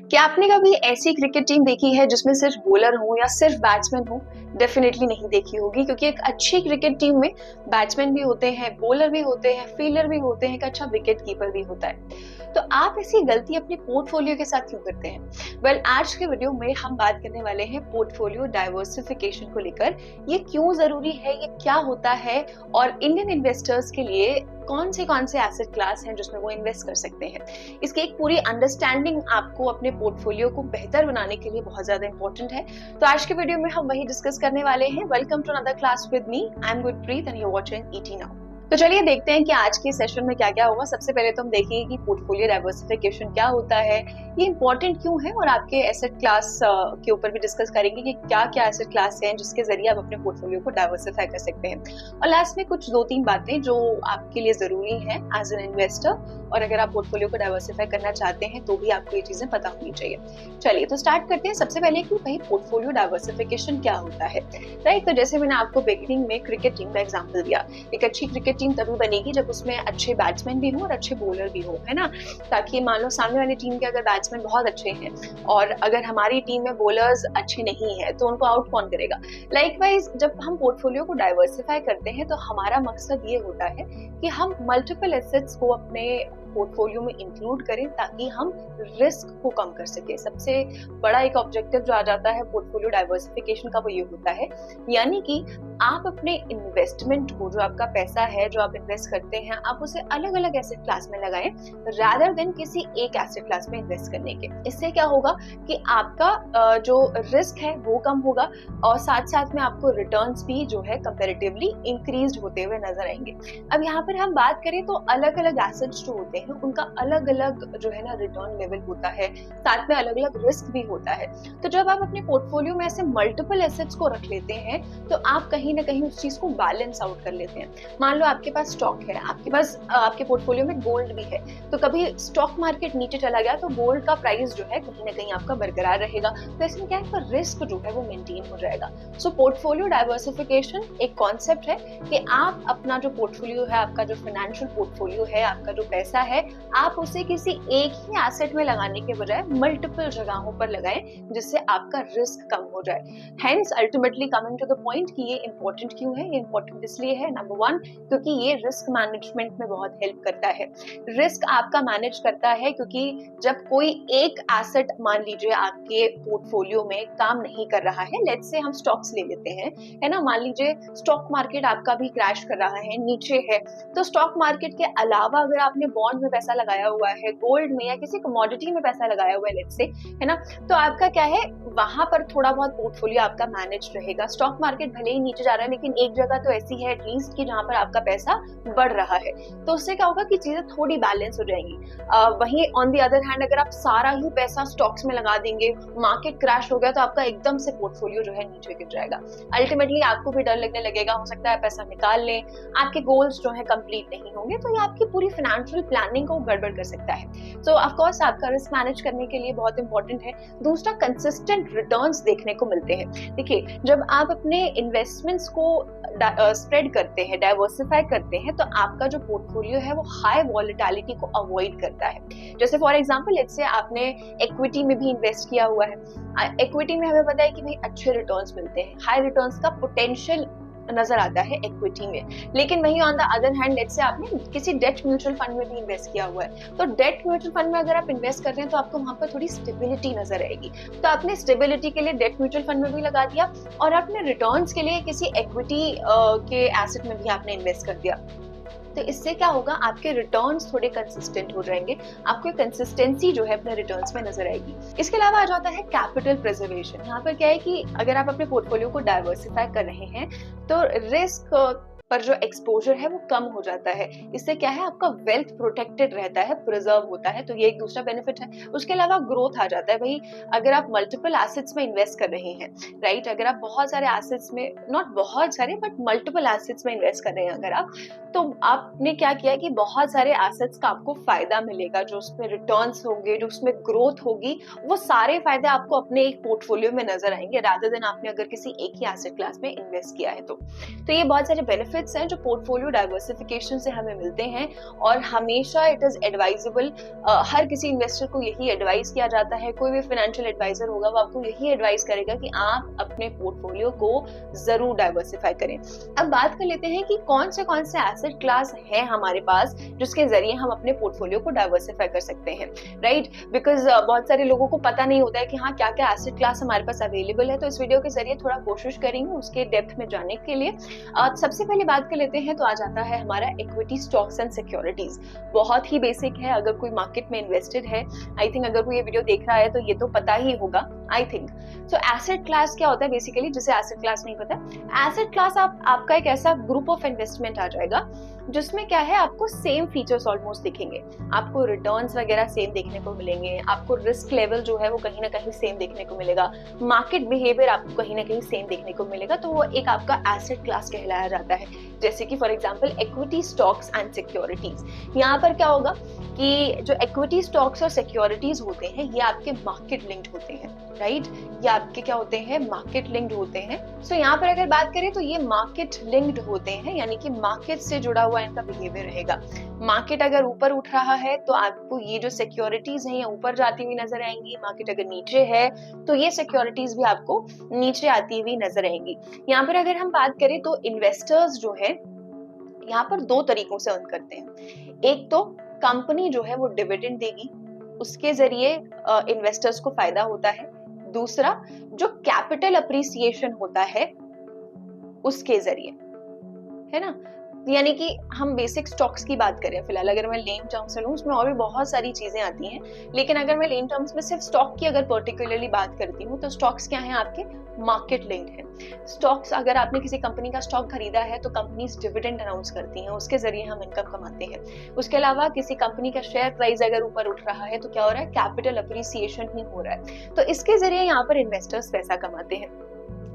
क्या आपने कभी ऐसी क्रिकेट टीम देखी है जिसमें सिर्फ बॉलर हो या सिर्फ बैट्समैन हो? डेफिनेटली नहीं देखी होगी, क्योंकि एक अच्छी क्रिकेट टीम में बैट्समैन भी होते हैं, बॉलर भी होते हैं, फील्डर भी होते हैं, एक अच्छा विकेट कीपर भी होता है। तो आप ऐसी गलती अपने पोर्टफोलियो के साथ क्यों करते हैं? आज के वीडियो में हम बात करने वाले हैं पोर्टफोलियो डाइवर्सिफिकेशन को लेकर। ये क्यों जरूरी है, ये क्या होता है और इंडियन इन्वेस्टर्स के लिए कौन से एसेट क्लास हैं जिसमें वो इन्वेस्ट कर सकते हैं। इसकी एक पूरी अंडरस्टैंडिंग आपको अपने पोर्टफोलियो को बेहतर बनाने के लिए बहुत ज्यादा इंपॉर्टेंट है। तो आज के वीडियो में हम वही डिस्कस करने वाले हैं। Welcome to another class with me. I am Gurpreet and you are watching ET now. तो चलिए देखते हैं कि आज के सेशन में क्या क्या होगा। सबसे पहले तो हम देखेंगे कि पोर्टफोलियो डाइवर्सिफिकेशन क्या होता है, ये इंपॉर्टेंट क्यों है, और आपके एसेट क्लास के ऊपर भी डिस्कस करेंगे कि क्या क्या एसेट क्लास हैं जिसके जरिए आप अपने पोर्टफोलियो को डाइवर्सिफाई कर सकते हैं। और लास्ट में कुछ 2-3 बातें जो आपके लिए जरूरी है एज एन इन्वेस्टर, और अगर आप पोर्टफोलियो को डाइवर्सिफाई करना चाहते हैं तो भी आपको ये चीजें पता होनी चाहिए। चलिए तो स्टार्ट करते हैं। सबसे पहले कि भाई पोर्टफोलियो डाइवर्सिफिकेशन क्या होता है, राइट। तो जैसे मैंने आपको बिगिनिंग में क्रिकेट टीम का एग्जांपल दिया। एक अच्छी क्रिकेट टीम तभी बनेगी जब उसमें अच्छे बैट्समैन भी हो और अच्छे बॉलर भी हो, है ना। ताकि मान लो सामने वाली टीम के अगर बैट्समैन बहुत अच्छे हैं और अगर हमारी टीम में बॉलर्स अच्छे नहीं है तो उनको आउट कौन करेगा। लाइकवाइज जब हम पोर्टफोलियो को डाइवर्सिफाई करते हैं तो हमारा मकसद ये होता है कि हम मल्टीपल एसेट्स को अपने पोर्टफोलियो में इंक्लूड करें ताकि हम रिस्क को कम कर सके। सबसे बड़ा एक ऑब्जेक्टिव जो आ जाता है पोर्टफोलियो डाइवर्सिफिकेशन का वो ये होता है, यानी कि आप अपने इन्वेस्टमेंट को, जो आपका पैसा है जो आप इन्वेस्ट करते हैं, आप उसे अलग अलग एसेट क्लास में लगाएं रादर देन किसी एक एसेट क्लास में इन्वेस्ट करने के। इससे क्या होगा कि आपका जो रिस्क है वो कम होगा और साथ साथ में आपको रिटर्न्स भी जो है कंपैरेटिवली इंक्रीज होते हुए नजर आएंगे। अब यहाँ पर हम बात करें तो अलग अलग एसेट्स जो होते हैं उनका अलग अलग जो है ना रिटर्न लेवल होता है, साथ में अलग अलग रिस्क भी होता है। तो जब आप अपने पोर्टफोलियो में ऐसे मल्टीपल एसेट्स को रख लेते हैं तो आप कहीं ना कहीं उस चीज को बैलेंस आउट कर लेते हैं। मान लो आपके पास स्टॉक है, आपके पास आपके पोर्टफोलियो में गोल्ड भी है, तो कभी स्टॉक मार्केट नीचे चला गया तो गोल्ड का प्राइस जो है कहीं ना कहीं आपका बरकरार रहेगा। तो इसमें क्या है, रिस्क जो है वो मेंटेन हो जाएगा। सो पोर्टफोलियो डाइवर्सिफिकेशन एक कॉन्सेप्ट है कि आप अपना जो पोर्टफोलियो है, आपका जो फाइनेंशियल पोर्टफोलियो है, आपका जो पैसा है, आप उसे किसी एक ही एसेट में लगाने के बजाय मल्टीपल जगहों पर लगाएं जिससे आपका रिस्क कम हो जाए। Hence ultimately coming to the point कि ये इंपॉर्टेंट क्यों है। ये इंपॉर्टेंट इसलिए है, नंबर 1 क्योंकि ये रिस्क मैनेजमेंट में बहुत हेल्प करता है। रिस्क आपका मैनेज करता है क्योंकि जब कोई एक एसेट मान लीजिए आपके पोर्टफोलियो में काम नहीं कर रहा है, लेट्स से हम स्टॉक्स ले लेते हैं, है ना। मान लीजिए स्टॉक मार्केट आपका भी क्रैश कर रहा है, नीचे है, तो स्टॉक मार्केट के अलावा अगर आपने बॉन्ड में पैसा लगाया हुआ है, गोल्ड में या किसी कमोडिटी में पैसा लगाया हुआ है लेट्स से, है ना, तो आपका क्या है, वहां पर थोड़ा बहुत पोर्टफोलियो आपका मैनेज रहेगा। स्टॉक मार्केट भले ही नीचे जा रहा है लेकिन एक जगह तो ऐसी है एटलीस्ट कि जहां पर आपका पैसा बढ़ रहा है, तो उससे क्या होगा कि चीजें थोड़ी बैलेंस हो जाएंगी। वहीं ऑन दी अदर हैंड अगर आप सारा ही पैसा स्टॉक्स में लगा देंगे, मार्केट क्रैश हो गया तो आपका एकदम से पोर्टफोलियो जो है नीचे गिर जाएगा। अल्टीमेटली आपको भी डर लगने लगेगा, हो सकता है पैसा निकाल लें, आपके गोल्स जो है कंप्लीट नहीं होंगे, तो ये आपकी पूरी फाइनेंशियल प्लानिंग को गड़बड़ कर सकता है। तो ऑफ कोर्स आपका रिस्क मैनेज करने के लिए बहुत इंपॉर्टेंट है। दूसरा, कंसिस्टेंट रिटर्न्स देखने को मिलते हैं। देखिए, जब आप अपने इन्वेस्टमेंट्स को स्प्रेड करते हैं, डाइवर्सिफाई करते हैं, तो आपका जो पोर्टफोलियो है वो हाई वॉलेटिलिटी को अवॉइड करता है। जैसे फॉर एग्जांपल लेट्स से आपने इक्विटी में भी इन्वेस्ट किया हुआ है। इक्विटी में हमें पता है कि भाई अच्छे रिटर्न्स मिलते हैं, हाई रिटर्न्स का पोटेंशियल नजर आता है इक्विटी में। लेकिन वहीं on the other hand let's say आपने किसी डेट म्यूचुअल फंड में भी इन्वेस्ट किया हुआ है, तो डेट म्यूचुअल फंड में अगर आप इन्वेस्ट कर रहे हैं तो आपको वहां पर थोड़ी स्टेबिलिटी नजर आएगी। तो आपने स्टेबिलिटी के लिए डेट म्यूचुअल फंड में भी लगा दिया और आपने रिटर्न्स के लिए किसी इक्विटी के एसेट में भी आपने इन्वेस्ट कर दिया। तो इससे क्या होगा, आपके रिटर्न्स थोड़े कंसिस्टेंट हो जाएंगे, आपको कंसिस्टेंसी जो है अपने रिटर्न्स में नजर आएगी। इसके अलावा आ जाता है कैपिटल प्रिजर्वेशन। यहाँ पर क्या है कि अगर आप अपने पोर्टफोलियो को डाइवर्सिफाई कर रहे हैं तो रिस्क पर जो एक्सपोजर है वो कम हो जाता है। इससे क्या है, आपका वेल्थ प्रोटेक्टेड रहता है, प्रिजर्व होता है, तो ये एक दूसरा बेनिफिट है। उसके अलावा ग्रोथ आ जाता है। भाई अगर आप मल्टीपल एसेट्स में इन्वेस्ट कर रहे हैं, राइट, अगर आप बहुत सारे एसेट्स में, नॉट बहुत सारे बट मल्टीपल एसेट्स में इन्वेस्ट कर रहे हैं अगर आप, तो आपने क्या किया कि बहुत सारे एसेट्स का आपको फायदा मिलेगा, जो उसमें रिटर्न्स होंगे, जो उसमें ग्रोथ होगी, वो सारे फायदे आपको अपने एक पोर्टफोलियो में नजर आएंगे रादर देन आपने अगर किसी एक ही एसेट क्लास में इन्वेस्ट किया है। तो ये बहुत सारे बेनिफिट बेनिफिट्स हैं जो पोर्टफोलियो डाइवर्सिफिकेशन से हमें मिलते हैं, और हमेशा इट इज एडवाइजेबल, हर किसी इन्वेस्टर को यही एडवाइस किया जाता है, कोई भी फाइनेंशियल एडवाइजर होगा वो आपको यही एडवाइस करेगा कि आप अपने पोर्टफोलियो को जरूर डाइवर्सिफाई करें। अब बात कर लेते हैं कि कौन से एसेट क्लास है हमारे पास जिसके जरिए हम अपने पोर्टफोलियो को डाइवर्सिफाई कर सकते हैं, राइट? बिकॉज बहुत सारे लोगों को पता नहीं होता है कि हाँ क्या क्या एसेट क्लास हमारे पास अवेलेबल है। तो इस वीडियो के जरिए थोड़ा कोशिश करेंगे उसके डेप्थ में जाने के लिए। सबसे पहले बात कर लेते हैं तो आ जाता है हमारा इक्विटी, स्टॉक्स एंड सिक्योरिटीज। बहुत ही बेसिक है, अगर कोई मार्केट में इन्वेस्टेड है, आई थिंक अगर कोई ये वीडियो देख रहा है तो ये तो पता ही होगा, I think. So asset class क्या होता है बेसिकली, जिसे एसेट क्लास नहीं पता, एसेट क्लास आपका एक ऐसा ग्रुप ऑफ इन्वेस्टमेंट आ जाएगा जिसमें क्या है, आपको सेम फीचर्स ऑलमोस्ट दिखेंगे, आपको रिटर्न्स वगैरह सेम देखने को मिलेंगे, आपको रिस्क लेवल जो है वो कहीं ना कहीं सेम देखने को मिलेगा, मार्केट बिहेवियर आपको कहीं ना कहीं सेम देखने को मिलेगा। तो वो एक आपका एसेट क्लास कहलाया जाता है। जैसे कि for example equity, stocks and securities. यहाँ पर क्या होगा कि जो इक्विटी, स्टॉक्स और सिक्योरिटीज होते हैं ये आपके मार्केट लिंक्ड होते हैं, राइट? ये आपके क्या होते हैं, मार्केट लिंक्ड होते हैं। सो यहाँ पर अगर बात करें तो ये मार्केट लिंक्ड होते हैं, यानी कि मार्केट से जुड़ा हुआ इनका बिहेवियर रहेगा। मार्केट अगर ऊपर उठ रहा है तो आपको ये जो सिक्योरिटीज हैं ये ऊपर जाती हुई नजर आएंगी, मार्केट अगर नीचे है तो ये सिक्योरिटीज भी आपको नीचे आती हुई नजर आएंगी। यहाँ पर अगर हम बात करें तो इन्वेस्टर्स जो है यहाँ पर दो तरीकों से अर्न करते हैं। एक तो कंपनी जो है वो डिविडेंड देगी, उसके जरिए इन्वेस्टर्स को फायदा होता है। दूसरा जो कैपिटल अप्रिसिएशन होता है उसके जरिए, है ना? यानी कि हम बेसिक स्टॉक्स की बात करें फिलहाल, अगर मैं लेन टर्म्स से लूं उसमें और भी बहुत सारी चीजें आती हैं, लेकिन अगर मैं लेन टर्म्स में सिर्फ स्टॉक की अगर पर्टिकुलरली बात करती हूँ तो स्टॉक्स क्या है, आपके मार्केट लिंक्ड है। स्टॉक्स, अगर आपने किसी कंपनी का स्टॉक खरीदा है तो कंपनीज डिविडेंड अनाउंस करती हैं, उसके जरिए हम इनकम कमाते हैं। उसके अलावा किसी कंपनी का शेयर प्राइस अगर ऊपर उठ रहा है तो क्या हो रहा है, कैपिटल अप्रिसिएशन ही हो रहा है। तो इसके जरिए यहाँ पर इन्वेस्टर्स पैसा कमाते हैं।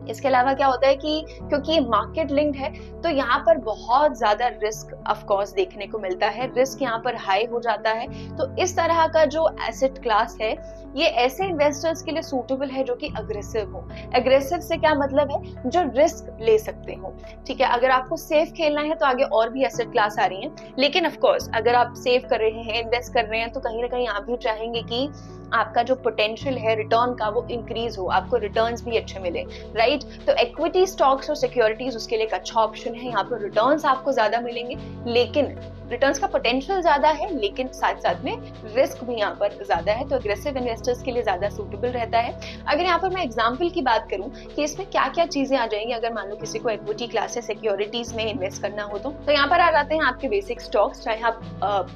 इसके अलावा क्या होता है कि क्योंकि मार्केट लिंक्ड है तो यहाँ पर बहुत ज्यादा रिस्क ऑफ कोर्स देखने को मिलता है, रिस्क यहाँ पर हाई हो जाता है। तो इस तरह का जो एसेट क्लास है ये ऐसे इन्वेस्टर्स के लिए सूटेबल है जो कि अग्रेसिव हो। अग्रेसिव से क्या मतलब है, जो रिस्क ले सकते हो, ठीक है? अगर आपको सेफ खेलना है तो आगे और भी एसेट क्लास आ रही हैं, लेकिन ऑफ कोर्स अगर आप सेव कर रहे हैं, इन्वेस्ट कर रहे हैं तो कहीं ना कहीं आप भी चाहेंगे कि आपका जो पोटेंशियल है रिटर्न का वो इंक्रीज हो, आपको रिटर्न्स भी अच्छे मिले, राइट? तो इक्विटी, स्टॉक्स और सिक्योरिटीज उसके लिए एक अच्छा ऑप्शन है। यहाँ पर रिटर्न्स आपको ज्यादा मिलेंगे, लेकिन रिटर्न्स का पोटेंशियल ज्यादा है, लेकिन साथ साथ में रिस्क भी यहाँ पर ज्यादा है, तो अग्रेसिव इन्वेस्टर्स के लिए ज्यादा सूटेबल रहता है। अगर यहाँ पर मैं एग्जांपल की बात करूं कि इसमें क्या क्या चीजें आ जाएंगी, अगर मान लो किसी को इक्विटी क्लास या सिक्योरिटीज में इन्वेस्ट करना हो तो यहाँ पर आ जाते हैं आपके बेसिक स्टॉक्स, चाहे आप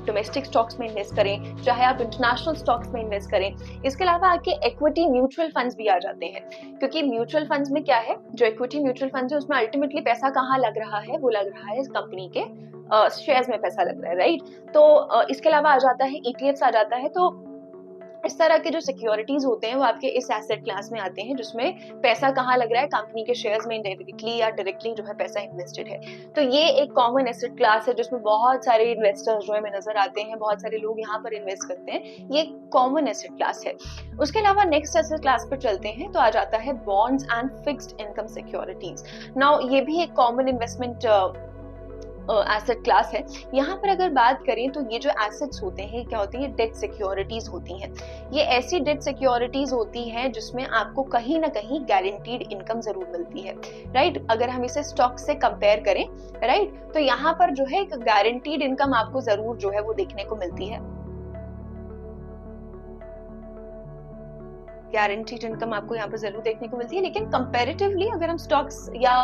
डोमेस्टिक स्टॉक्स में इन्वेस्ट करें, चाहे आप इंटरनेशनल स्टॉक्स में इन्वेस्ट करें। इसके अलावा आपके इक्विटी म्यूचुअल फंड्स भी आ जाते हैं, क्योंकि म्यूचुअल फंड्स में क्या है, जो इक्विटी म्यूचुअल फंड्स है उसमें अल्टीमेटली पैसा कहाँ लग रहा है, वो लग रहा है कंपनी के शेयर्स में पैसा लग रहा है, राइट? तो इसके अलावा आ जाता है ETFs आ जाता है। तो इस तरह के जो सिक्योरिटीज होते हैं वो आपके इस एसेट क्लास में आते हैं, जिसमें पैसा कहाँ लग रहा है, कंपनी के शेयर्स में इनडायरेक्टली या डायरेक्टली जो है पैसा इन्वेस्टेड है। तो ये एक कॉमन एसेट क्लास है जिसमें बहुत सारे इन्वेस्टर्स जो है नजर आते हैं, बहुत सारे लोग यहाँ पर इन्वेस्ट करते हैं। ये कॉमन एसेट क्लास है। उसके अलावा नेक्स्ट एसेट क्लास पर चलते हैं तो आ जाता है bonds and fixed income securities. Now ये भी एक कॉमन इन्वेस्टमेंट एसेट क्लास है। यहाँ पर अगर बात करें तो ये जो एसेट्स होते हैं क्या होती है, डेट सिक्योरिटीज होती हैं। ये ऐसी डेट सिक्योरिटीज होती हैं जिसमें आपको कहीं ना कहीं गारंटीड इनकम जरूर मिलती है, राइट? अगर हम इसे स्टॉक से कंपेयर करें, राइट, तो यहाँ पर जो है एक गारंटीड इनकम आपको जरूर जो है वो देखने को मिलती है। गारंटीड इनकम आपको यहाँ पर जरूर देखने को मिलती है, लेकिन कंपैरेटिवली अगर हम स्टॉक्स या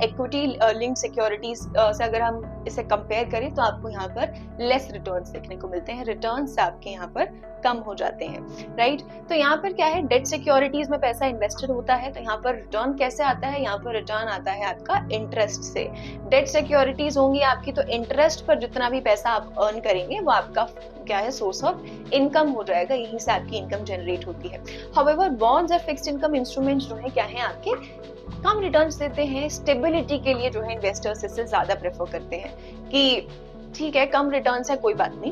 इक्विटी लिंक्ड सिक्योरिटीज से अगर हम इसे कंपेयर करें तो आपको यहाँ पर लेस रिटर्न्स देखने को मिलते हैं, रिटर्न्स आपके यहाँ पर कम हो जाते हैं, राइट? तो यहाँ पर क्या है, डेट सिक्योरिटीज में पैसा इन्वेस्टेड होता है तो यहाँ पर रिटर्न कैसे आता है, यहाँ पर रिटर्न आता है आपका इंटरेस्ट से। डेट सिक्योरिटीज होंगी आपकी तो इंटरेस्ट पर जितना भी पैसा आप अर्न करेंगे वो आपका क्या है, सोर्स ऑफ इनकम हो जाएगा, यहीं से आपकी इनकम जनरेट होती है। हाउएवर बॉन्ड्स और फिक्स्ड इनकम इंस्ट्रूमेंट्स जो है क्या है, आपके कम रिटर्न्स देते हैं। स्टेबिलिटी के लिए जो है इन्वेस्टर्स इससे ज्यादा प्रेफर करते हैं कि ठीक है कम रिटर्न्स है कोई बात नहीं,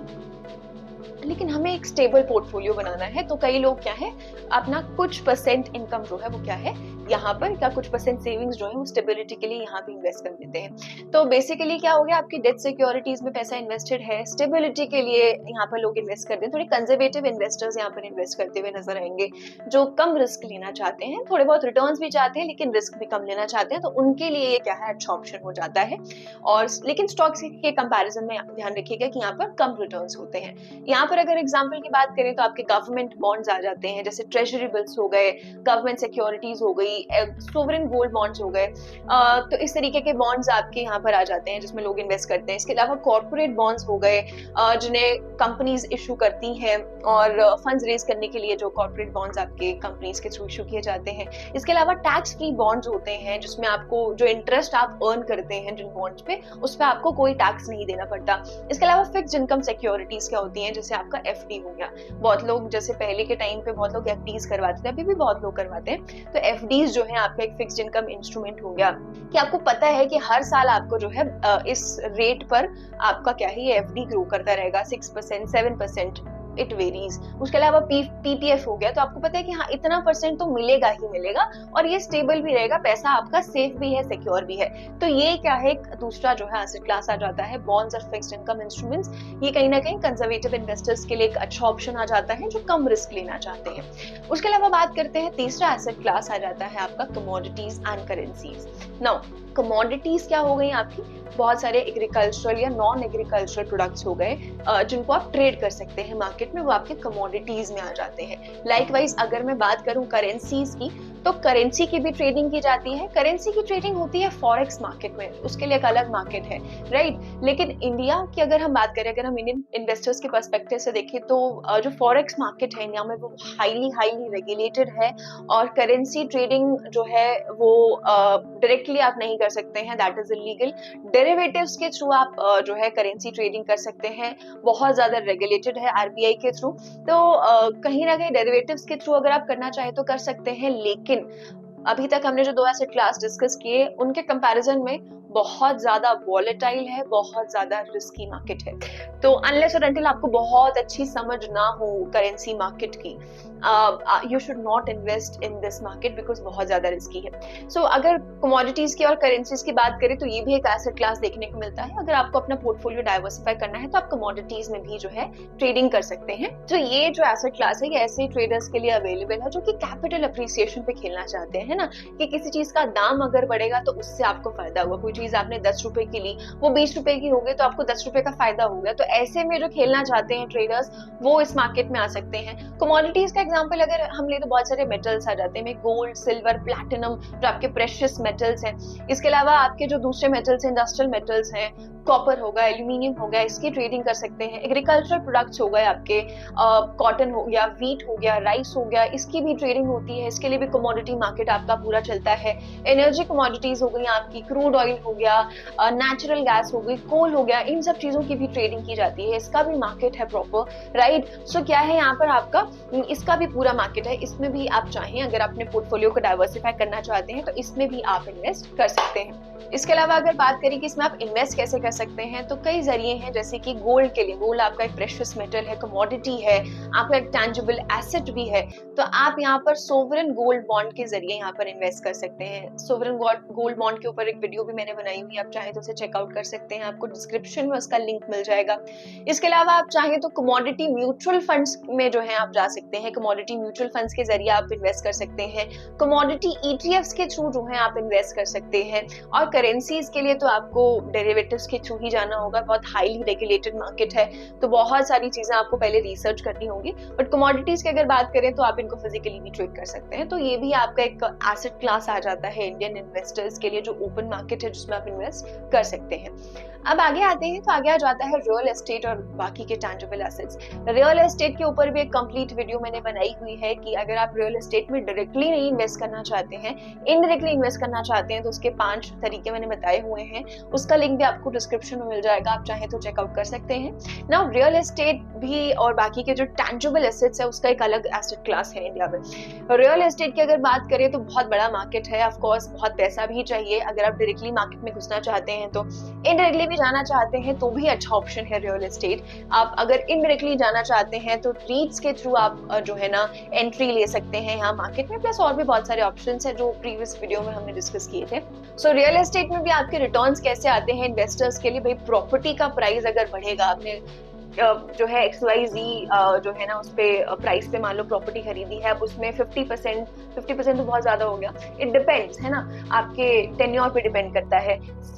लेकिन हमें एक स्टेबल पोर्टफोलियो बनाना है, तो कई लोग क्या है अपना कुछ परसेंट इनकम जो है वो क्या है यहाँ पर, क्या कुछ परसेंट सेविंग्स जो है वो स्टेबिलिटी के लिए यहाँ पे इन्वेस्ट कर देते हैं। तो बेसिकली क्या हो गया, आपकी डेट सिक्योरिटीज में पैसा इन्वेस्टेड है, स्टेबिलिटी के लिए यहाँ पर लोग इन्वेस्ट करते हैं। थोड़े कंजर्वेटिव इन्वेस्टर्स यहाँ पर इन्वेस्ट करते हुए नजर आएंगे, जो कम रिस्क लेना चाहते हैं, थोड़े बहुत रिटर्न्स भी चाहते हैं लेकिन रिस्क भी कम लेना चाहते हैं, तो उनके लिए ये क्या है अच्छा ऑप्शन हो जाता है। और लेकिन स्टॉक्स के कंपैरिजन में ध्यान रखिएगा कि यहाँ पर कम रिटर्न्स होते हैं। यहाँ पर अगर एग्जांपल की बात करें तो आपके गवर्नमेंट बॉन्ड्स आ जाते हैं, जैसे ट्रेजरी बिल्स हो गए, गवर्नमेंट सिक्योरिटीज हो गई, सोवरेन गोल्ड बॉन्ड्स हो गए, तो इस तरीके के बॉन्ड्स आपके यहाँ पर आ जाते हैं जिसमें लोग इन्वेस्ट करते हैं। इसके अलावा कॉर्पोरेट बॉन्ड्स हो गए जिन्हें कंपनीज इशू करती हैं, और फंड्स रेज करने के लिए जो कॉर्पोरेट बॉन्ड्स आपके कंपनीज के थ्रू इशू किए जाते हैं। इसके अलावा टैक्स फ्री बॉन्ड्स होते हैं जिसमें आपको जो इंटरेस्ट आप अर्न करते हैं जिन बॉन्ड्स पे, उस पर आपको कोई टैक्स नहीं देना पड़ता। इसके अलावा फिक्स्ड इनकम सिक्योरिटीज क्या होती हैं, जैसे आपका एफडी हो गया। बहुत लोग जैसे पहले के टाइम पे बहुत लोग एफडीज करवाते थे, अभी भी बहुत लोग करवाते हैं। तो एफडीज जो है आपका एक फिक्स्ड इनकम इंस्ट्रूमेंट हो गया कि आपको पता है कि हर साल आपको जो है इस रेट पर आपका क्या है ये एफडी ग्रो करता रहेगा, 6%, 7%, इट वेरीज। उसके अलावा पीपीएफ हो गया, तो आपको पता है कि हाँ इतना परसेंट तो मिलेगा ही मिलेगा, और ये स्टेबल भी रहेगा, पैसा आपका सेफ भी है, सिक्योर भी है। तो ये क्या है एक दूसरा जो है एसेट क्लास आ जाता है, बॉन्ड्स और फिक्स्ड इनकम इंस्ट्रूमेंट्स। ये कहीं ना कहीं कंजर्वेटिव इन्वेस्टर्स के लिए एक अच्छा ऑप्शन आ जाता है जो कम रिस्क लेना चाहते हैं। उसके अलावा बात करते हैं, तीसरा एसेट क्लास आ जाता है आपका commodities and currencies. Now commodities क्या हो गई आपकी, बहुत सारे एग्रीकल्चरल या नॉन एग्रीकल्चरल प्रोडक्ट्स हो गए जिनको आप ट्रेड कर सकते हैं मार्केट में, वो आपके कमोडिटीज में आ जाते हैं। लाइकवाइज अगर मैं बात करूं करेंसीज की, तो करेंसी की भी ट्रेडिंग की जाती है। करेंसी की ट्रेडिंग होती है फॉरेक्स मार्केट में, उसके लिए एक अलग मार्केट है, राइट। लेकिन इंडिया की अगर हम बात करें, अगर हम इंडियन इन्वेस्टर्स के पर्सपेक्टिव से देखें, तो जो फॉरेक्स मार्केट है इंडिया में वो हाईली रेगुलेटेड है, और करेंसी ट्रेडिंग जो है वो डायरेक्टली आप नहीं कर सकते हैं, दैट इज इलीगल। डेरिवेटिव्स के थ्रू आप जो है करेंसी ट्रेडिंग कर सकते हैं, बहुत ज्यादा रेगुलेटेड है आरबीआई के थ्रू। तो कहीं ना कहीं डेरिवेटिव्स के थ्रू अगर आप करना चाहे तो कर सकते हैं, लेकिन अभी तक हमने जो दो एसेट क्लास डिस्कस किए उनके कंपैरिजन में बहुत ज्यादा वॉलेटाइल है, बहुत ज्यादा रिस्की मार्केट है। तो अनलेस और अनटिल आपको बहुत अच्छी समझ ना हो करेंसी मार्केट की, you should not invest in this market because बहुत ज्यादा रिस्की है। सो अगर कमोडिटीज की और करेंसीज की बात करें तो ये भी एक एसेट क्लास देखने को मिलता है। अगर आपको अपना पोर्टफोलियो डाइवर्सिफाई करना है तो आप कमोडिटीज में भी जो है ट्रेडिंग कर सकते हैं। तो ये जो एसेट क्लास है ये ऐसे ट्रेडर्स के लिए अवेलेबल है जो कि कैपिटल अप्रिसिएशन पे खेलना चाहते हैं ना, कि किसी चीज का दाम अगर बढ़ेगा तो उससे आपको फायदा हुआ। कोई चीज आपने 10 रुपए की ली, वो 20 रुपए की हो गई, तो आपको 10 रुपए का फायदा हो गया। तो ऐसे में जो खेलना चाहते हैं ट्रेडर्स वो इस मार्केट में आ सकते हैं। कमोडिटीज का एग्जांपल अगर हम ले तो बहुत सारे मेटल्स आ जाते हैं, गोल्ड, सिल्वर, प्लैटिनम जो आपके प्रेशियस मेटल्स हैं। इसके अलावा आपके जो दूसरे मेटल्स हैं, इंडस्ट्रियल मेटल्स हैं, कॉपर हो गया, एल्यूमिनियम हो गया, इसकी ट्रेडिंग कर सकते हैं। एग्रीकल्चरल प्रोडक्ट्स हो गए आपके, कॉटन हो गया, वीट हो गया, राइस हो गया, इसकी भी ट्रेडिंग होती है। इसके लिए भी कमोडिटी मार्केट आपका पूरा चलता है। एनर्जी कमोडिटीज हो गई आपकी, क्रूड ऑयल हो गया, नेचुरल गैस हो गई, कोल हो गया, इन सब चीजों की भी ट्रेडिंग की जाती है। इसका भी मार्केट है प्रॉपर, राइट। सो क्या है यहाँ पर आपका, इसका भी पूरा मार्केट है। इसमें भी आप चाहें, अगर अपने पोर्टफोलियो को डाइवर्सिफाई करना चाहते हैं तो इसमें भी आप इन्वेस्ट कर सकते हैं। इसके अलावा अगर बात करें कि इसमें आप इन्वेस्ट कैसे कर सकते हैं, तो कई जरिए हैं। जैसे कि गोल्ड के लिए, गोल्ड आपका एक प्रेशियस मेटल है, कमोडिटी है, आपका एक टैंजिबल एसेट भी है। तो आप यहाँ पर सोवरेन गोल्ड बॉन्ड के जरिए यहाँ पर इन्वेस्ट कर सकते हैं। सोवरेन गोल्ड बॉन्ड के ऊपर एक वीडियो भी मैंने बनाई हुई है, आप चाहें तो उसे चेकआउट कर सकते हैं, आपको डिस्क्रिप्शन में उसका लिंक मिल जाएगा। इसके अलावा आप चाहें तो कमोडिटी म्यूचुअल फंड्स में जो है आप जा सकते हैं। कमोडिटी म्यूचुअल फंड्स के जरिए आप इन्वेस्ट कर सकते हैं। कमोडिटी ईटीएफ्स के थ्रू जो है आप इन्वेस्ट कर सकते हैं। और करेंसीज के लिए तो आपको डेरिवेटिव्स के थ्रू ही जाना होगा, बहुत हाईली रेगुलेटेड मार्केट है, तो बहुत सारी चीजें आपको पहले रिसर्च करनी होगी। बट कमोडिटीज की अगर बात करें तो आप इनको फिजिकली भी ट्रेड कर सकते हैं। तो ये भी आपका एक एसेट क्लास आ जाता है इंडियन इन्वेस्टर्स के लिए, जो ओपन मार्केट है जिसमें आप इन्वेस्ट कर सकते हैं। अब आगे आते हैं तो आगे आ जाता है रियल एस्टेट और बाकी के टैंजिबल एसेट्स। रियल एस्टेट के ऊपर भी एक कंप्लीट वीडियो मैंने बनाई हुई है कि अगर आप रियल एस्टेट में डायरेक्टली नहीं इन्वेस्ट करना चाहते हैं, इनडायरेक्टली इन्वेस्ट करना चाहते हैं, तो उसके 5 तरीके मैंने बताए हुए हैं। उसका लिंक भी आपको डिस्क्रिप्शन में मिल जाएगा, आप चाहें तो चेकआउट कर सकते हैं। नाउ रियल एस्टेट भी और बाकी के जो टैंजिबल एसेट्स है उसका एक अलग एसेट क्लास है इंडिया में। रियल एस्टेट की अगर बात करें तो बहुत बड़ा मार्केट है, ऑफ कोर्स बहुत पैसा भी चाहिए। अगर आप डायरेक्टली मार्केट में घुसना चाहते हैं तो, इनडायरेक्टली भी जाना चाहते हैं तो भी अच्छा ऑप्शन है रियल एस्टेट। आप अगर इनडायरेक्टली जाना चाहते हैं तो रीट्स के थ्रू आप जो है ना एंट्री ले सकते हैं यहाँ मार्केट में, प्लस और भी बहुत सारे ऑप्शंस हैं जो प्रीवियस वीडियो में हमने डिस्कस किए थे। सो रियल एस्टेट में भी आपके रिटर्न्स कैसे आते हैं इन्वेस्टर्स के लिए, भाई प्रॉपर्टी का प्राइस अगर बढ़ेगा, आपने जो है XYZ जो है ना उस पे प्राइस पे मान लो प्रॉपर्टी खरीदी है, अब उसमें 50% तो बहुत ज्यादा हो गया, इट डिपेंड्स है ना, आपके टेन्योर पे डिपेंड करता है।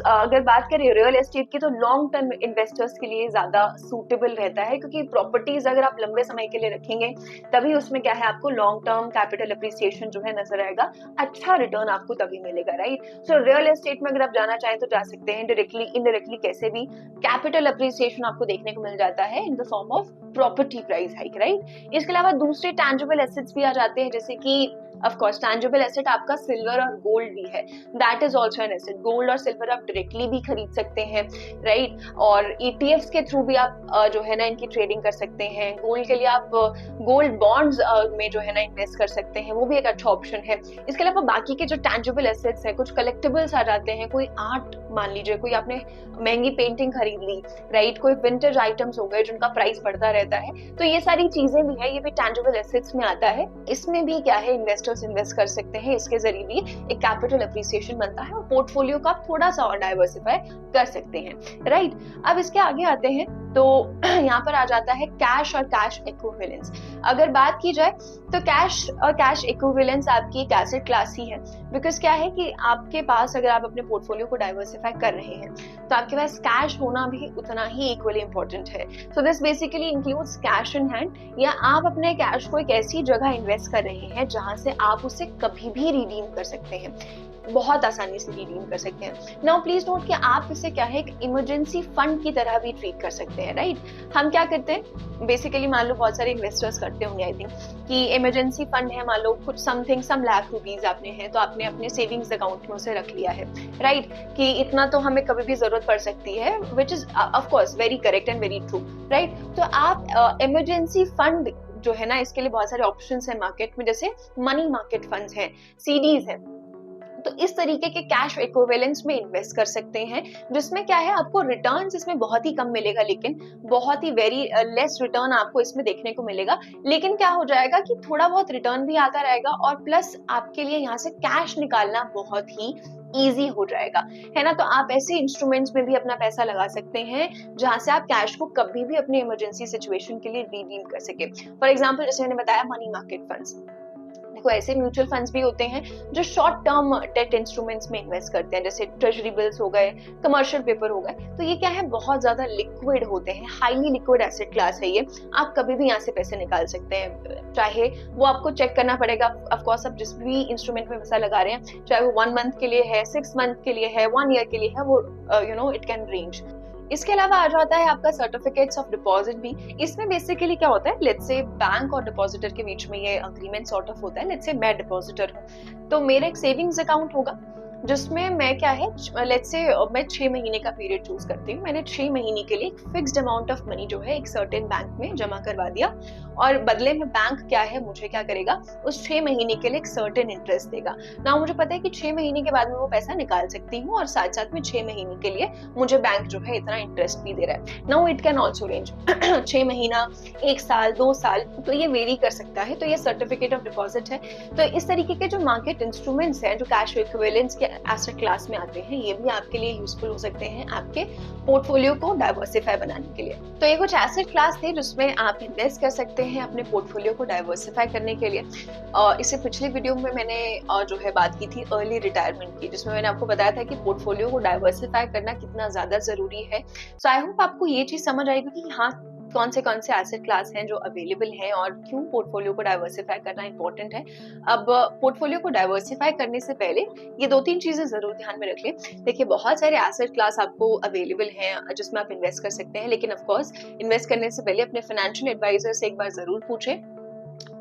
अगर बात करें रियल एस्टेट की तो लॉन्ग टर्म इन्वेस्टर्स के लिए ज्यादा सूटेबल रहता है, क्योंकि प्रॉपर्टीज अगर आप लंबे समय के लिए रखेंगे तभी उसमें क्या है आपको लॉन्ग टर्म कैपिटल अप्रिसिएशन जो है नजर आएगा, अच्छा रिटर्न आपको तभी मिलेगा, राइट। सो रियल एस्टेट में अगर आप जाना चाहें तो जा सकते हैं, डायरेक्टली इनडायरेक्टली कैसे भी कैपिटल अप्रिसिएशन आपको देखने को मिल जाता है in the form of property price hike, right. इसके अलावा दूसरे टैंजिबल एसेट्स भी आ जाते हैं, जैसे कि ऑफ कोर्स टैंजिबल एसेट आपका सिल्वर और गोल्ड भी है, that is also an asset. Gold और सिल्वर आप डायरेक्टली भी खरीद सकते हैं, राइट, और ETFs के थ्रू भी आप जो है ना इनकी ट्रेडिंग कर सकते हैं। गोल्ड के लिए आप गोल्ड बॉन्ड्स में जो है ना इन्वेस्ट कर सकते हैं, वो भी एक अच्छा ऑप्शन है। इसके अलावा बाकी के जो टैंजिबल एसेट्स है, कुछ कलेक्टिबल्स आ जाते हैं, कोई आर्ट मान लीजिए, कोई आपने महंगी पेंटिंग खरीद ली, राइट, कोई विंटेज आइटम्स हो गए जिनका प्राइस बढ़ता रहता है, तो ये सारी चीजें भी है, ये भी टैंजिबल एसेट्स में आता है। इसमें भी क्या है इन्वेस्टर्स इन्वेस्ट कर सकते हैं, इसके जरिए भी एक कैपिटल अप्रिसिएशन बनता है और पोर्टफोलियो का थोड़ा सा और डाइवर्सिफाई कर सकते हैं, राइट। अब इसके आगे आते हैं तो यहाँ पर आ जाता है कैश और कैश इक्विवेलेंस। अगर बात की जाए तो कैश और कैश इक्विवेलेंस आपकी एक एसेट क्लास ही है, बिकॉज क्या है कि आपके पास अगर आप अपने पोर्टफोलियो को डाइवर्सिफाई कर रहे हैं तो आपके पास कैश होना भी उतना ही इक्वली इंपॉर्टेंट है। So this basically includes cash in hand, या आप अपने कैश को एक ऐसी जगह इन्वेस्ट कर रहे हैं जहां से आप उसे कभी भी रिडीम कर सकते हैं, बहुत आसानी से रिडीम कर सकते हैं। नाउ प्लीज नोट कि आप इसे क्या है एक इमरजेंसी फंड की तरह भी ट्रीट कर सकते हैं, राइट। हम क्या करते हैं बेसिकली, मान लो बहुत सारे इन्वेस्टर्स करते होंगे आई थिंक, कि इमरजेंसी फंड है, मान लो कुछ समथिंग सम लाख रुपीज आपने है तो आपने अपने सेविंग्स अकाउंट में उसे रख लिया है, राइट, कि इतना तो हमें कभी भी जरूरत पड़ सकती है, which is of course very correct and very true, right. तो आप इमरजेंसी फंड जो है ना इसके लिए बहुत सारे ऑप्शंस है मार्केट में, जैसे मनी मार्केट फंड्स हैं, CDs है, तो इस तरीके के कैश इक्विवेलेंस में इन्वेस्ट कर सकते हैं, जिसमें क्या है आपको रिटर्न्स इसमें बहुत ही कम मिलेगा, लेकिन बहुत ही वेरी लेस रिटर्न आपको इसमें देखने को मिलेगा, लेकिन क्या हो जाएगा कि थोड़ा बहुत रिटर्न भी आता रहेगा और प्लस आपके लिए यहाँ से कैश निकालना बहुत ही इजी हो जाएगा, है ना। तो आप ऐसे इंस्ट्रूमेंट्स में भी अपना पैसा लगा सकते हैं जहां से आप कैश को कभी भी अपने इमरजेंसी सिचुएशन के लिए रिडीम कर सके। फॉर एग्जांपल जैसे मैंने बताया मनी मार्केट फंड्स, देखो ऐसे म्यूचुअल फंड्स भी होते हैं जो शॉर्ट टर्म डेट इंस्ट्रूमेंट्स में इन्वेस्ट करते हैं, जैसे ट्रेजरी बिल्स हो गए, कमर्शियल पेपर हो गए, तो ये क्या है बहुत ज्यादा लिक्विड होते हैं, हाईली लिक्विड एसेट क्लास है ये, आप कभी भी यहाँ से पैसे निकाल सकते हैं, चाहे वो आपको चेक करना पड़ेगा ऑफ कोर्स आप जिस भी इंस्ट्रूमेंट में पैसा लगा रहे हैं, चाहे वो 1 मंथ के लिए है, 6 मंथ के लिए है, 1 ईयर के लिए है, वो इट कैन रेंज। इसके अलावा आ जाता है आपका सर्टिफिकेट्स ऑफ डिपॉजिट भी। इसमें बेसिकली क्या होता है, लेट्स से बैंक और डिपॉजिटर के बीच में ये अग्रीमेंट सॉर्ट ऑफ होता है। लेट्स से मैं डिपॉजिटर हूँ तो मेरा एक सेविंग्स अकाउंट होगा जिसमें मैं क्या है, लेट्स से मैं 6 महीने का पीरियड चूज करती हूँ, मैंने 6 महीने के लिए एक फिक्स्ड अमाउंट ऑफ मनी जो है एक सर्टेन बैंक में जमा करवा दिया, और बदले में बैंक क्या है मुझे क्या करेगा, उस 6 महीने के लिए एक सर्टेन इंटरेस्ट देगा ना। मुझे पता है कि 6 महीने के बाद में वो पैसा निकाल सकती हूँ, और साथ साथ में 6 महीने के लिए मुझे बैंक जो है इतना इंटरेस्ट भी दे रहा है। Now it can also range 6 महीना, 1 साल, 2 साल, तो ये वेरी कर सकता है। तो ये सर्टिफिकेट ऑफ डिपॉजिट है। तो इस तरीके के जो मार्केट इंस्ट्रूमेंट्स हैं जो कैश इक्विवेलेंस के एसेट क्लास में आते हैं, ये भी आपके लिए यूजफुल हो सकते हैं आपके पोर्टफोलियो को डाइवर्सिफाई बनाने के लिए। तो ये कुछ एसेट क्लास थे जिसमें आप इन्वेस्ट कर सकते हैं अपने पोर्टफोलियो को डाइवर्सिफाई करने के लिए। इससे पिछले वीडियो में मैंने जो है बात की थी अर्ली रिटायरमेंट की, जिसमें मैंने आपको बताया था कि पोर्टफोलियो को डाइवर्सिफाई करना कितना ज्यादा जरूरी है। सो आई होप आपको ये चीज समझ आएगी कि हाँ कौन से एसेट क्लास हैं जो अवेलेबल हैं और क्यों पोर्टफोलियो को डाइवर्सिफाई करना इंपॉर्टेंट है। अब पोर्टफोलियो को डाइवर्सिफाई करने से पहले ये 2-3 चीजें जरूर ध्यान में रख लें। देखिए बहुत सारे एसेट क्लास आपको अवेलेबल हैं जिसमें आप इन्वेस्ट कर सकते हैं, लेकिन ऑफ कोर्स इन्वेस्ट करने से पहले अपने फाइनेंशियल एडवाइजर से एक बार जरूर पूछें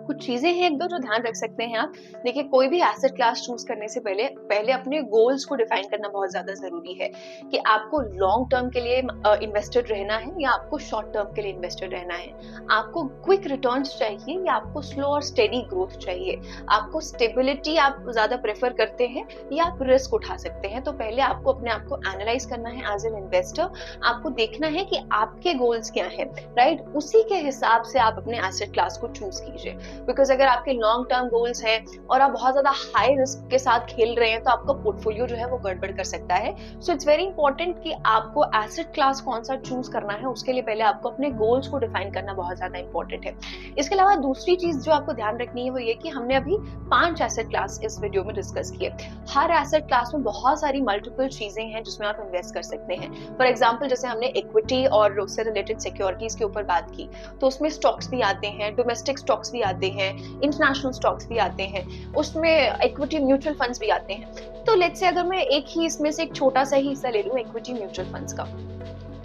कुछ चीजें हैं एक दो जो ध्यान रख सकते हैं आप। देखिए, कोई भी एसेट क्लास चूज करने से पहले पहले अपने गोल्स को डिफाइन करना बहुत ज्यादा जरूरी है कि आपको लॉन्ग टर्म के लिए इन्वेस्टेड रहना है या आपको शॉर्ट टर्म के लिए इन्वेस्टेड रहना है। आपको क्विक रिटर्न्स चाहिए या आपको स्लो और स्टेडी ग्रोथ चाहिए। आपको स्टेबिलिटी आप ज्यादा प्रेफर करते हैं या आप रिस्क उठा सकते हैं। तो पहले आपको अपने आप को एनालाइज करना है एज एन इन्वेस्टर। आपको देखना है कि आपके गोल्स क्या हैं, राइट? उसी के हिसाब से आप अपने एसेट क्लास को चूज कीजिए। बिकॉज अगर आपके लॉन्ग टर्म गोल्स हैं और आप बहुत ज्यादा हाई रिस्क के साथ खेल रहे हैं तो आपका पोर्टफोलियो जो है वो गड़बड़ कर सकता है। सो इट्स वेरी इंपॉर्टेंट कि आपको एसेट क्लास कौन सा चूज करना है, उसके लिए पहले आपको अपने गोल्स को डिफाइन करना बहुत ज्यादा इंपॉर्टेंट है। इसके अलावा दूसरी चीज जो आपको ध्यान रखनी है वो ये कि हमने अभी 5 एसेट क्लास इस वीडियो में डिस्कस किए। हर एसेट क्लास में बहुत सारी मल्टीपल चीजें हैं जिसमें आप इन्वेस्ट कर सकते हैं। फॉर एग्जाम्पल, जैसे हमने इक्विटी और उससे रिलेटेड सिक्योरिटीज के ऊपर बात की, तो उसमें स्टॉक्स भी आते हैं, डोमेस्टिक स्टॉक्स भी आते हैं, इंटरनेशनल स्टॉक्स भी आते हैं, उसमें इक्विटी म्यूचुअल फंड्स भी आते हैं। तो लेट्स से अगर मैं एक ही इसमें से एक छोटा सा ही हिस्सा ले लूं इक्विटी म्यूचुअल फंड्स का,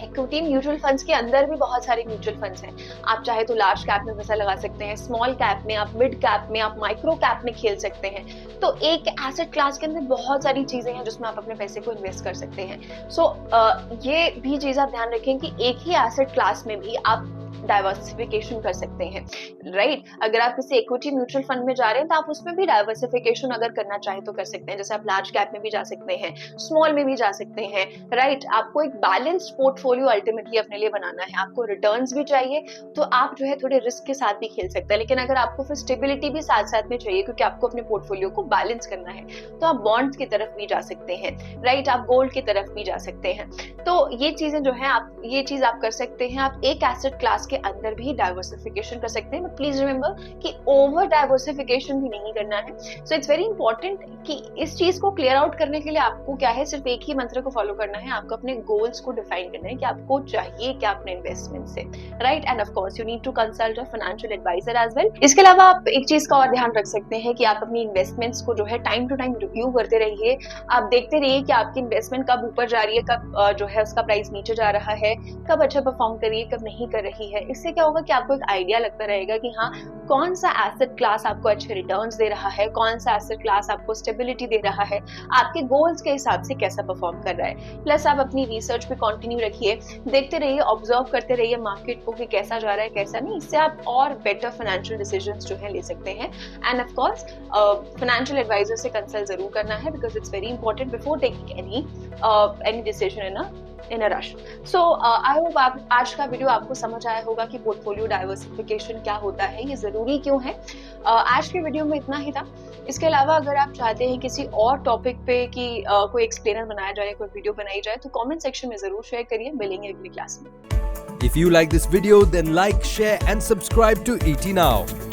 इक्विटी म्यूचुअल फंड्स के अंदर भी बहुत सारे म्यूचुअल फंड्स हैं। आप चाहे तो लार्ज कैप में पैसा लगा सकते हैं, स्मॉल कैप में, आप मिड कैप में, आप माइक्रो कैप में खेल सकते हैं। तो एक एसेट क्लास के अंदर बहुत सारी चीजें हैं जिसमें आप अपने पैसे को इन्वेस्ट कर सकते हैं। सो ये भी चीज आप ध्यान रखें कि एक ही एसेट क्लास में भी आप डाइवर्सिफिकेशन कर सकते हैं, राइट? अगर आप किसी इक्विटी म्यूचुअल फंड में जा रहे हैं तो आप उसमें भी डाइवर्सिफिकेशन अगर करना चाहें तो कर सकते हैं। जैसे आप लार्ज कैप में भी जा सकते हैं, स्मॉल में भी जा सकते हैं, राइट? आपको एक बैलेंस्ड पोर्टफोलियो अल्टीमेटली अपने लिए बनाना है। आपको रिटर्न्स भी चाहिए तो आप जो है थोड़े रिस्क के साथ भी खेल सकते हैं, लेकिन अगर आपको फिर स्टेबिलिटी भी साथ साथ में चाहिए क्योंकि आपको अपने पोर्टफोलियो को बैलेंस करना है तो आप बॉन्ड्स की तरफ भी जा सकते हैं, राइट? आप गोल्ड की तरफ भी जा सकते हैं। तो ये चीजें जो है ये चीज आप कर सकते हैं। आप एक एसेट क्लास के अंदर भी डाइवर्सिफिकेशन कर सकते हैं, बट प्लीज रिमेंबर कि ओवर डाइवर्सिफिकेशन भी नहीं करना है। सो इट्स वेरी इंपॉर्टेंट कि इस चीज को क्लियर आउट करने के लिए आपको क्या है, सिर्फ एक ही मंत्र को फॉलो करना है। आपको अपने गोल्स को डिफाइन करना है कि आपको चाहिए क्या अपने इन्वेस्टमेंट से, right? And of course you need to consult a financial advisor as well. इसके अलावा आप एक चीज का और ध्यान रख सकते हैं कि आप अपनी इन्वेस्टमेंट्स को जो है टाइम टू टाइम रिव्यू करते रहिए। आप देखते रहिए कि आपकी इन्वेस्टमेंट कब ऊपर जा रही है, कब जो है उसका प्राइस नीचे जा रहा है, कब अच्छा परफॉर्म कर रही है, कब नहीं कर रही है। इससे क्या होगा कि आपको एक आइडिया लगता रहेगा कि हाँ, कौन सा एसेट क्लास आपको अच्छे रिटर्न्स दे रहा है, कौन सा एसेट क्लास आपको स्टेबिलिटी दे रहा है, आपके गोल्स के हिसाब से कैसा परफॉर्म कर रहा है। प्लस आप अपनी रिसर्च पे कंटिन्यू रखिए, देखते रहिए, ऑब्जर्व करते रहिए मार्केट को कि कैसा जा रहा है कैसा नहीं। इससे आप और बेटर फाइनेंशियल डिसीजंस जो है ले सकते हैं। And of course financial advisor से कंसल्ट जरूर करना है because it's very important before taking any decision in a rush. So I hope आज का वीडियो आपको समझ आया होगा कि पोर्टफोलियो डाइवर्सिफिकेशन क्या होता है, ये जरूरी क्यों है। आज के वीडियो में इतना ही था। इसके अलावा अगर आप चाहते हैं किसी और टॉपिक पे कि कोई एक्सप्लेनर बनाया जाए, कोई वीडियो बनाई जाए, तो कमेंट सेक्शन में जरूर शेयर करिए। मिलेंगे अगली क्लास में। If you like this video, then like, share and subscribe to ET Now.